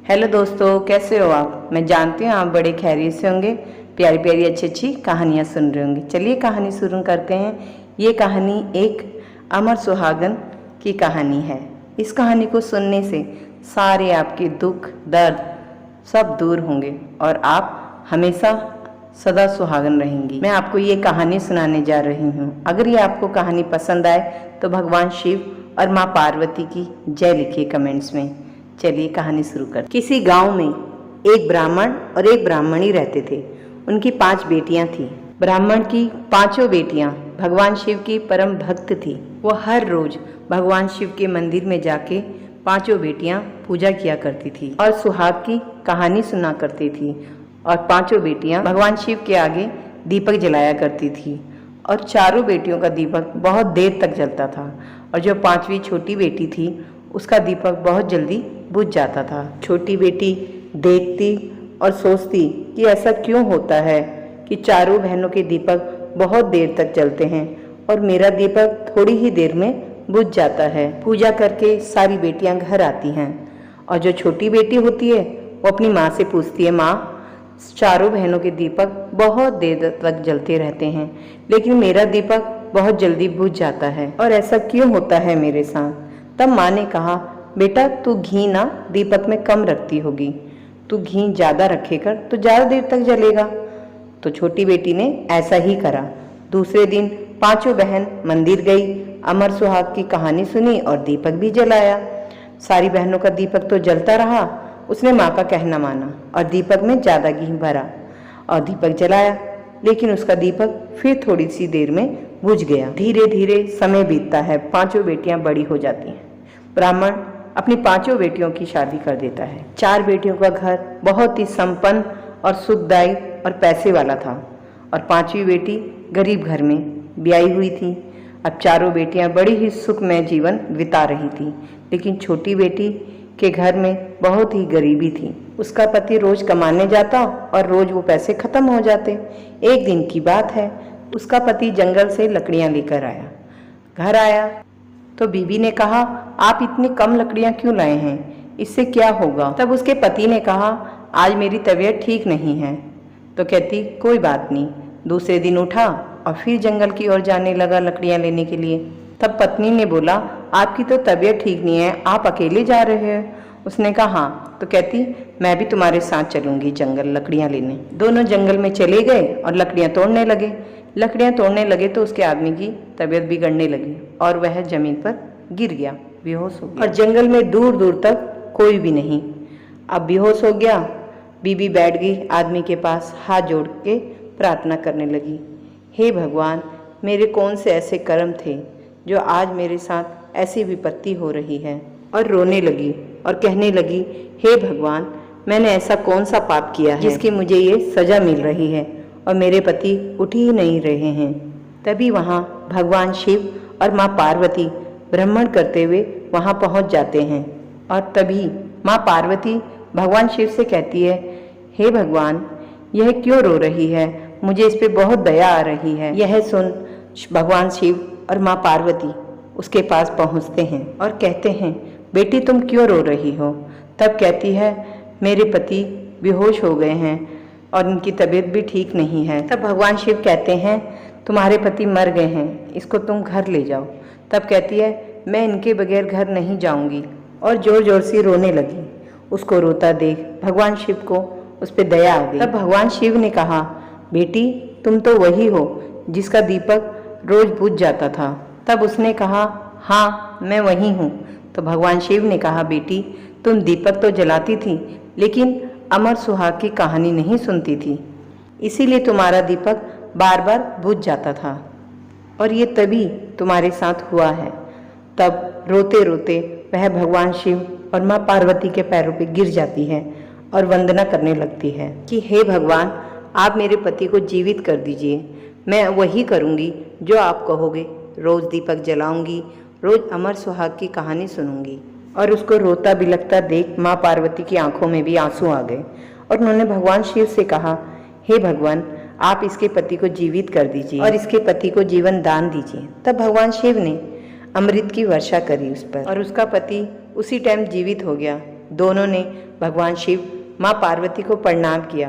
Hello दोस्तों, कैसे हो आप। मैं जानती हूँ आप बड़े खैरियत से होंगे, प्यारी प्यारी अच्छी अच्छी कहानियाँ सुन रहे होंगे। चलिए कहानी शुरू करते हैं। ये कहानी एक अमर सुहागन की कहानी है। इस कहानी को सुनने से सारे आपके दुख दर्द सब दूर होंगे और आप हमेशा सदा सुहागन रहेंगी। मैं आपको ये कहानी सुनाने जा रही हूँ। अगर ये आपको कहानी पसंद आए तो भगवान शिव और माँ पार्वती की जय लिखिए कमेंट्स में। चलिए कहानी शुरू कर। किसी गांव में एक ब्राह्मण और एक ब्राह्मणी रहते थे। उनकी 5 बेटियां थीं। ब्राह्मण की 5 बेटियां भगवान शिव की परम भक्त थी। वो हर रोज भगवान शिव के मंदिर में जाके 5 बेटियां पूजा किया करती थी और सुहाग की कहानी सुना करती थी। और 5 बेटियां भगवान शिव के आगे दीपक जलाया करती थी और चारों बेटियों का दीपक बहुत देर तक जलता था। और जो 5वीं छोटी बेटी थी उसका दीपक बहुत जल्दी बुझ जाता था। छोटी बेटी देखती और सोचती कि ऐसा क्यों होता है कि चारों बहनों के दीपक बहुत देर तक जलते हैं और मेरा दीपक थोड़ी ही देर में बुझ जाता है। पूजा करके सारी बेटियां घर आती हैं और जो छोटी बेटी होती है वो अपनी माँ से पूछती है, माँ चारों बहनों के दीपक बहुत देर तक जलते रहते हैं लेकिन मेरा दीपक बहुत जल्दी बुझ जाता है और ऐसा क्यों होता है मेरे साथ। तब माँ ने कहा, बेटा तू घी ना दीपक में कम रखती होगी, तू घी ज़्यादा रखेकर तो ज़्यादा देर तक जलेगा। तो छोटी बेटी ने ऐसा ही करा। दूसरे दिन 5 बहन मंदिर गई, अमर सुहाग की कहानी सुनी और दीपक भी जलाया। सारी बहनों का दीपक तो जलता रहा। उसने माँ का कहना माना और दीपक में ज़्यादा घी भरा और दीपक जलाया, लेकिन उसका दीपक फिर थोड़ी सी देर में बुझ गया। धीरे धीरे समय बीतता है। 5 बेटियां बड़ी हो जाती हैं। ब्राह्मण अपनी 5 बेटियों की शादी कर देता है। 4 बेटियों का घर बहुत ही संपन्न और सुखदायी और पैसे वाला था और 5वीं बेटी गरीब घर में ब्याही हुई थी। अब चारों बेटियां बड़ी ही सुखमय जीवन बिता रही थी, लेकिन छोटी बेटी के घर में बहुत ही गरीबी थी। उसका पति रोज कमाने जाता और रोज वो पैसे खत्म हो जाते। एक दिन की बात है, उसका पति जंगल से लकड़ियां लेकर आया। घर आया तो बीबी ने कहा, आप इतनी कम लकड़ियां क्यों लाए हैं, इससे क्या होगा। तब उसके पति ने कहा, आज मेरी तबीयत ठीक नहीं है। तो कहती, कोई बात नहीं। दूसरे दिन उठा और फिर जंगल की ओर जाने लगा लकड़ियां लेने के लिए। तब पत्नी ने बोला, आपकी तो तबीयत ठीक नहीं है, आप अकेले जा रहे हैं। उसने कहा, हाँ। तो कहती, मैं भी तुम्हारे साथ चलूंगी जंगल लकड़ियां लेने। दोनों जंगल में चले गए और लकड़ियां तोड़ने लगे। लकड़ियां तोड़ने लगे तो उसके आदमी की तबीयत बिगड़ने लगी और वह जमीन पर गिर गया, बेहोश हो गया। और जंगल में दूर दूर तक कोई भी नहीं। अब बेहोश हो गया। बीबी बैठ गई आदमी के पास, हाथ जोड़ के प्रार्थना करने लगी, हे भगवान, मेरे कौन से ऐसे कर्म थे जो आज मेरे साथ ऐसी विपत्ति हो रही है। और रोने लगी और कहने लगी, हे भगवान, मैंने ऐसा कौन सा पाप किया है जिसकी मुझे ये सजा मिल रही है और मेरे पति उठ ही नहीं रहे हैं। तभी वहाँ भगवान शिव और माँ पार्वती भ्रमण करते हुए वहाँ पहुँच जाते हैं। और तभी माँ पार्वती भगवान शिव से कहती है, हे भगवान, यह क्यों रो रही है, मुझे इस पे बहुत दया आ रही है। यह सुन भगवान शिव और माँ पार्वती उसके पास पहुँचते हैं और कहते हैं, बेटी तुम क्यों रो रही हो। तब कहती है, मेरे पति बेहोश हो गए हैं और इनकी तबीयत भी ठीक नहीं है। तब भगवान शिव कहते हैं, तुम्हारे पति मर गए हैं, इसको तुम घर ले जाओ। तब कहती है, मैं इनके बगैर घर नहीं जाऊंगी और जोर जोर से रोने लगी। उसको रोता देख भगवान शिव को उस पर दया आ गई। तब भगवान शिव ने कहा, बेटी तुम तो वही हो जिसका दीपक रोज बुझ जाता था। तब उसने कहा, हाँ मैं वही हूँ। तो भगवान शिव ने कहा, बेटी तुम दीपक तो जलाती थी लेकिन अमर सुहाग की कहानी नहीं सुनती थी, इसीलिए तुम्हारा दीपक बार बार बुझ जाता था और ये तभी तुम्हारे साथ हुआ है। तब रोते रोते वह भगवान शिव और माँ पार्वती के पैरों पे गिर जाती है और वंदना करने लगती है कि हे भगवान, आप मेरे पति को जीवित कर दीजिए। मैं वही करूँगी जो आप कहोगे, रोज़ दीपक जलाऊंगी, रोज़ अमर सुहाग की कहानी सुनूंगी। और उसको रोता बिलखता देख माँ पार्वती की आंखों में भी आंसू आ गए और उन्होंने भगवान शिव से कहा, हे भगवान, आप इसके पति को जीवित कर दीजिए और इसके पति को जीवन दान दीजिए। तब भगवान शिव ने अमृत की वर्षा करी उस पर और उसका पति उसी टाइम जीवित हो गया दोनों ने भगवान शिव माँ पार्वती को प्रणाम किया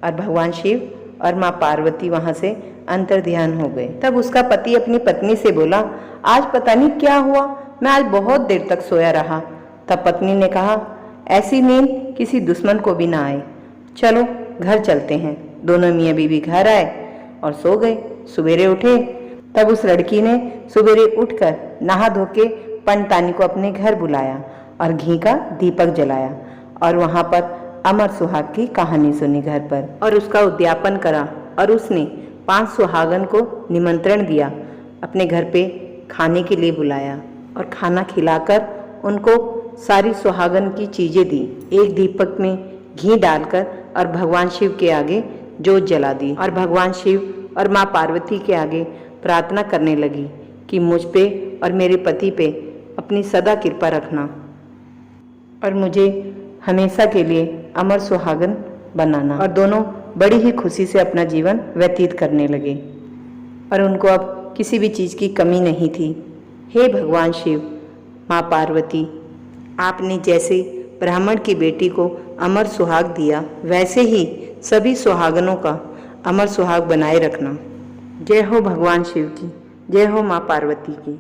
और भगवान शिव और माँ पार्वती वहाँ से अंतर्ध्यान हो गए। तब उसका पति अपनी पत्नी से बोला, आज पता नहीं क्या हुआ, मैं आज बहुत देर तक सोया रहा। तब पत्नी ने कहा, ऐसी नींद किसी दुश्मन को भी ना आए, चलो घर चलते हैं। दोनों मियाँ बीवी घर आए और सो गए। सवेरे उठे तब उस लड़की ने सवेरे उठकर नहा धो के पंडतानी को अपने घर बुलाया और घी का दीपक जलाया और वहाँ पर अमर सुहाग की कहानी सुनी घर पर और उसका उद्यापन करा। और उसने 5 सुहागन को निमंत्रण दिया, अपने घर पे खाने के लिए बुलाया और खाना खिलाकर उनको सारी सुहागन की चीज़ें दी। एक दीपक में घी डालकर और भगवान शिव के आगे जोत जला दी और भगवान शिव और माँ पार्वती के आगे प्रार्थना करने लगी कि मुझ पे और मेरे पति पे अपनी सदा कृपा रखना और मुझे हमेशा के लिए अमर सुहागन बनाना। और दोनों बड़ी ही खुशी से अपना जीवन व्यतीत करने लगे और उनको अब किसी भी चीज़ की कमी नहीं थी। हे भगवान शिव, माँ पार्वती, आपने जैसे ब्राह्मण की बेटी को अमर सुहाग दिया, वैसे ही सभी सुहागनों का अमर सुहाग बनाए रखना। जय हो भगवान शिव की, जय हो माँ पार्वती की।